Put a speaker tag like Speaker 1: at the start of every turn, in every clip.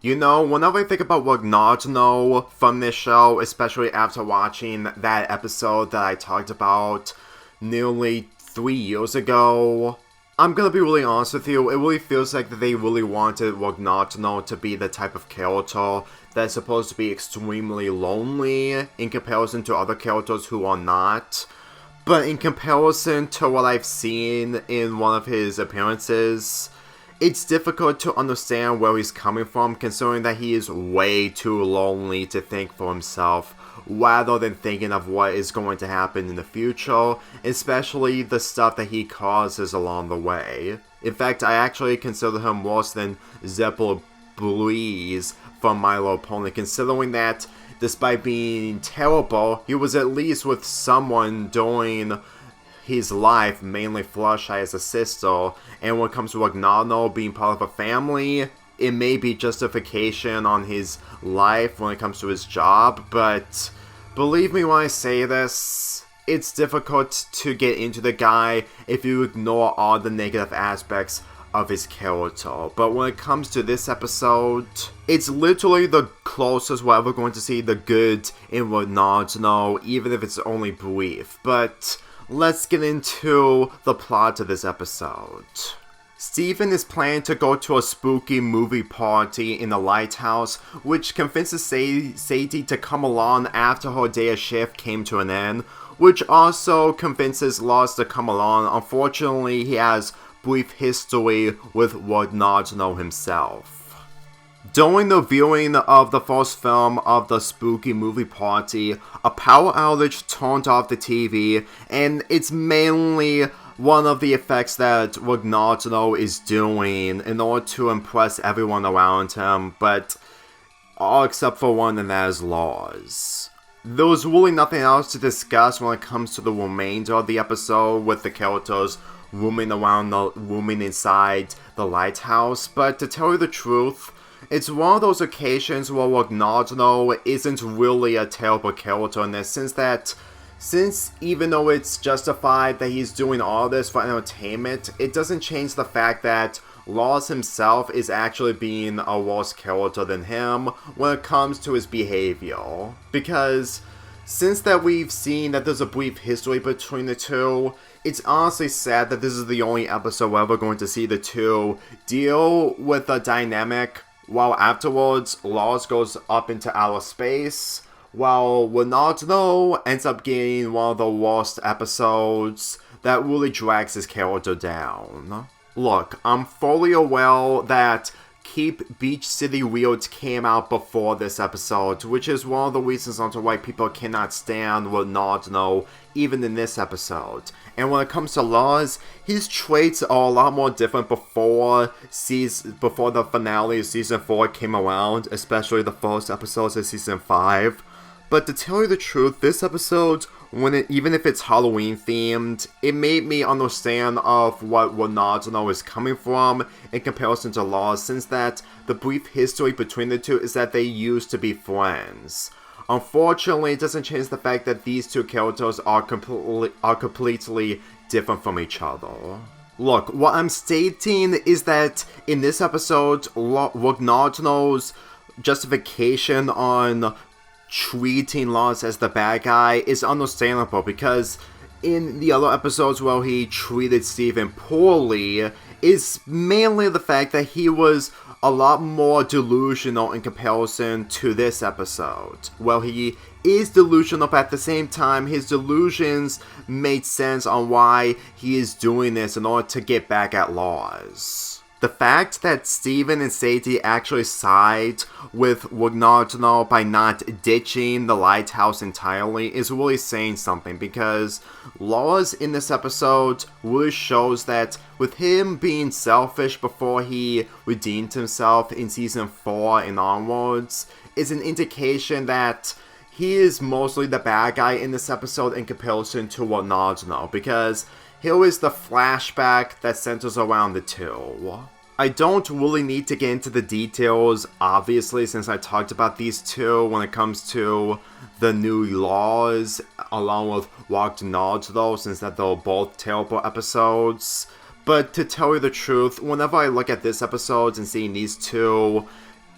Speaker 1: You know, whenever I think about what not to know from this show, especially after watching that episode that I talked about nearly 3 years ago, I'm gonna be really honest with you, it really feels like that they really wanted what not to know to be the type of character that's supposed to be extremely lonely in comparison to other characters who are not. But in comparison to what I've seen in one of his appearances, it's difficult to understand where he's coming from, considering that he is way too lonely to think for himself, rather than thinking of what is going to happen in the future, especially the stuff that he causes along the way. In fact, I actually consider him worse than Zephyr Breeze from My Little Pony, considering that despite being terrible, he was at least with someone during his life, mainly Flashback as a sister, and when it comes to Agnano being part of a family, it may be justification on his life when it comes to his job, but believe me when I say this, it's difficult to get into the guy if you ignore all the negative aspects of his character. But when it comes to this episode, it's literally the closest we're ever going to see the good in what not to know, even if it's only brief. But let's get into the plot of this episode. Steven is planning to go to a spooky movie party in the lighthouse, which convinces Sadie to come along after her day of shift came to an end, which also convinces Lois to come along. Unfortunately, he has brief history with what not to know himself. During the viewing of the first film of the spooky movie party, a power outage turned off the TV, and it's mainly one of the effects that Ragnarok is doing in order to impress everyone around him, but all except for one, and that is Lars. There was really nothing else to discuss when it comes to the remainder of the episode, with the characters roaming inside the lighthouse, but to tell you the truth, it's one of those occasions where Ragnarok isn't really a terrible character in the sense that, since even though it's justified that he's doing all this for entertainment, it doesn't change the fact that Lars himself is actually being a worse character than him when it comes to his behavior. Because since that we've seen that there's a brief history between the two, it's honestly sad that this is the only episode we're ever going to see the two deal with a dynamic, while afterwards Lars goes up into outer space, while Renato ends up getting one of the worst episodes that really drags his character down. Look, I'm fully aware that Keep Beach City Weird came out before this episode, which is one of the reasons onto why people cannot stand Renato even in this episode. And when it comes to Lars, his traits are a lot more different before the finale of Season 4 came around, especially the first episodes of Season 5. But to tell you the truth, this episode, even if it's Halloween themed, it made me understand of what Renato is coming from in comparison to Lars, since that the brief history between the two is that they used to be friends. Unfortunately, it doesn't change the fact that these two characters are completely different from each other. Look, what I'm stating is that in this episode, Ragnarok's justification on treating Lars as the bad guy is understandable, because in the other episodes where he treated Steven poorly, is mainly the fact that he was a lot more delusional in comparison to this episode. Well, he is delusional, but at the same time, his delusions made sense on why he is doing this in order to get back at Lars. The fact that Steven and Sadie actually side with Ragnarok by not ditching the lighthouse entirely is really saying something, because Lars in this episode really shows that with him being selfish before he redeemed himself in Season 4 and onwards is an indication that he is mostly the bad guy in this episode in comparison to Ragnarok, because here is the flashback that centers around the two. I don't really need to get into the details, obviously, since I talked about these two when it comes to the new laws, along with Ragnarok, since that they're both terrible episodes. But to tell you the truth, whenever I look at this episode and seeing these two,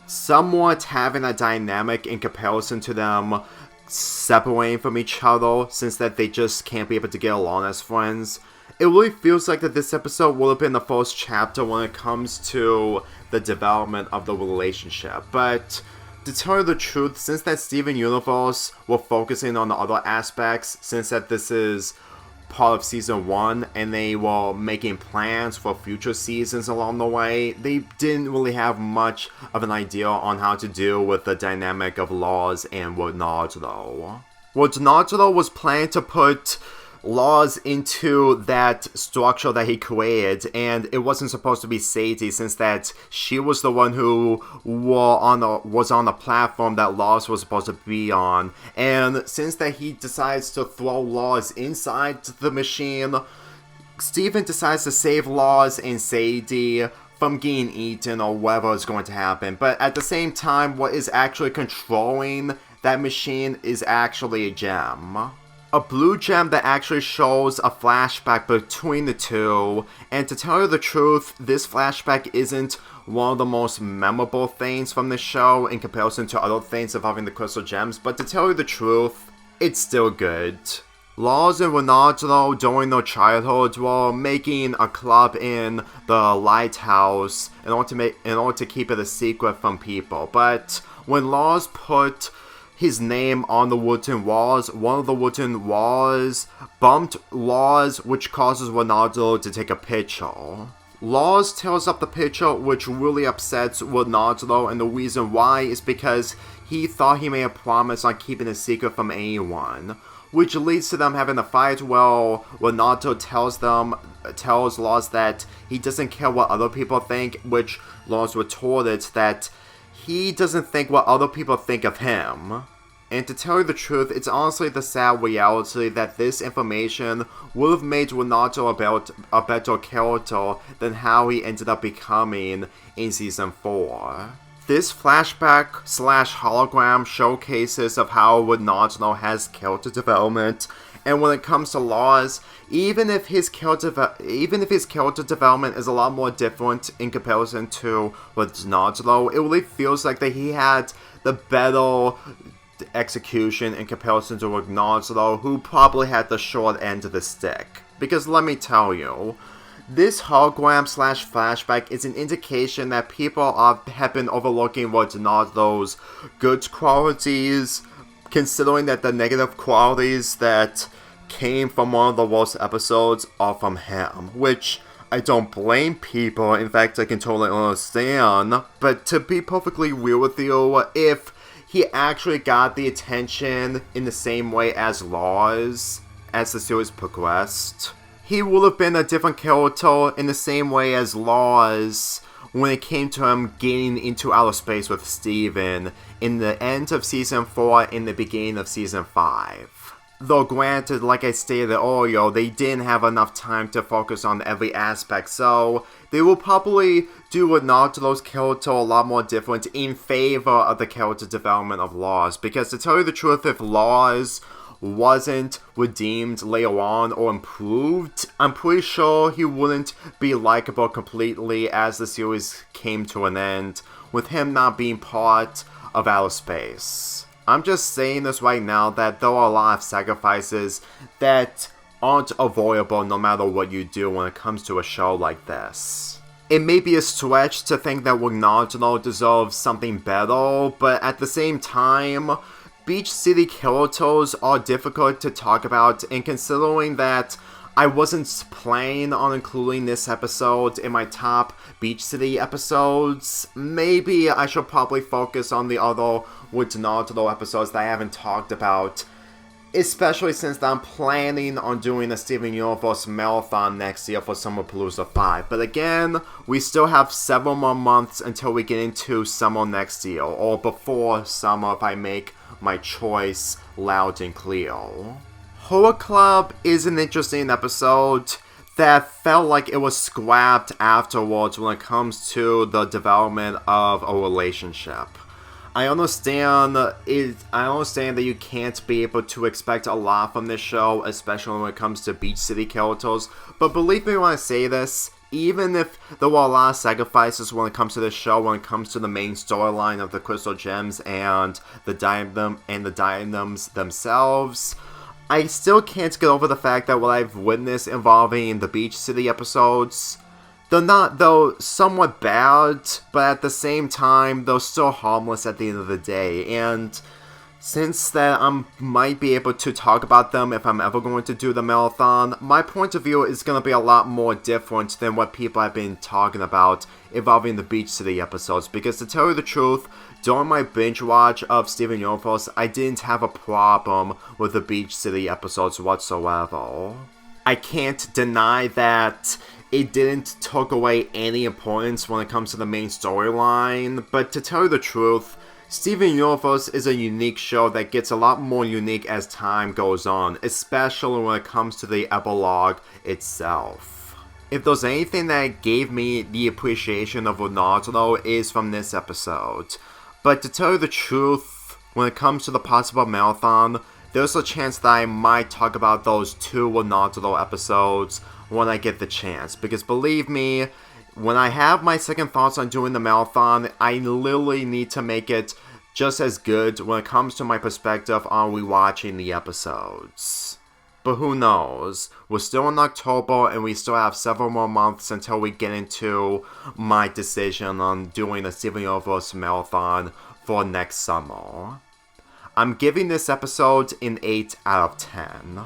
Speaker 1: somewhat having a dynamic in comparison to them separating from each other, since that they just can't be able to get along as friends. It really feels like that this episode would have been the first chapter when it comes to the development of the relationship, but to tell you the truth, since that Steven Universe were focusing on the other aspects, since that this is part of season 1 and they were making plans for future seasons along the way, they didn't really have much of an idea on how to deal with the dynamic of Lars and Naruto. Naruto was planning to put Lars into that structure that he created, and it wasn't supposed to be Sadie, since that she was the one who was on the platform that Lars was supposed to be on, and since that he decides to throw Lars inside the machine, Steven decides to save Lars and Sadie from getting eaten or whatever is going to happen. But at the same time, what is actually controlling that machine is actually a gem. A blue gem that actually shows a flashback between the two, and to tell you the truth, this flashback isn't one of the most memorable things from the show in comparison to other things involving the crystal gems, but to tell you the truth, it's still good. Lars and Naruto during their childhood were making a club in the lighthouse in order to keep it a secret from people, but when Lars put his name on the wooden walls, one of the wooden walls bumped Lars, which causes Naruto to take a picture. Lars tears up the picture, which really upsets Naruto, and the reason why is because he thought he made a promise on keeping a secret from anyone, which leads to them having a fight where Naruto tells Lars that he doesn't care what other people think, which Lars retorted that he doesn't think what other people think of him. And to tell you the truth, it's honestly the sad reality that this information would have made Naruto a better character than how he ended up becoming in Season 4. This flashback / hologram showcases of how Naruto has character development, and when it comes to Lars, even if his character development is a lot more different in comparison to Naruto, it really feels like that he had the better execution in comparison to Naruto, who probably had the short end of the stick. Because let me tell you, this hologram / flashback is an indication that people have been overlooking Naruto's good qualities, considering that the negative qualities that came from one of the worst episodes are from him, which I don't blame people. In fact, I can totally understand, but to be perfectly real with you, if he actually got the attention in the same way as Lars as the series progressed, he would have been a different character in the same way as Lars when it came to him getting into outer space with Steven in the end of Season 4 in the beginning of Season 5. Though granted, like I stated earlier, they didn't have enough time to focus on every aspect, so they will probably do Naruto's character a lot more different in favor of the character development of Lars. Because to tell you the truth, if Lars wasn't redeemed later on or improved, I'm pretty sure he wouldn't be likable completely as the series came to an end, with him not being part of outer space. I'm just saying this right now that there are a lot of sacrifices that aren't avoidable no matter what you do when it comes to a show like this. It may be a stretch to think that Naruto deserves something better, but at the same time, Beach City characters are difficult to talk about, and considering that I wasn't planning on including this episode in my top Beach City episodes, maybe I should probably focus on the other Naruto episodes that I haven't talked about, especially since I'm planning on doing a Steven Universe marathon next year for Summerpalooza 5. But again, we still have several more months until we get into summer next year, or before summer if I make my choice loud and clear. Horror Club is an interesting episode that felt like it was scrapped afterwards when it comes to the development of a relationship. I understand that you can't be able to expect a lot from this show, especially when it comes to Beach City characters, but believe me when I say this, even if there were a lot of sacrifices when it comes to the show, when it comes to the main storyline of the Crystal Gems and the diadems themselves, I still can't get over the fact that what I've witnessed involving the Beach City episodes, they're not, though, somewhat bad, but at the same time, they're still harmless at the end of the day, and since that I might be able to talk about them if I'm ever going to do the marathon, my point of view is going to be a lot more different than what people have been talking about involving the Beach City episodes, because to tell you the truth, during my binge watch of Steven Universe, I didn't have a problem with the Beach City episodes whatsoever. I can't deny that it didn't take away any importance when it comes to the main storyline, but to tell you the truth, Steven Universe is a unique show that gets a lot more unique as time goes on, especially when it comes to the epilogue itself. If there's anything that gave me the appreciation of Naruto is from this episode. But to tell you the truth, when it comes to the possible marathon, there's a chance that I might talk about those 2 Naruto episodes when I get the chance, because believe me, when I have my second thoughts on doing the marathon, I literally need to make it just as good when it comes to my perspective on rewatching the episodes. But who knows? We're still in October and we still have several more months until we get into my decision on doing the Steven Universe marathon for next summer. I'm giving this episode an 8 out of 10.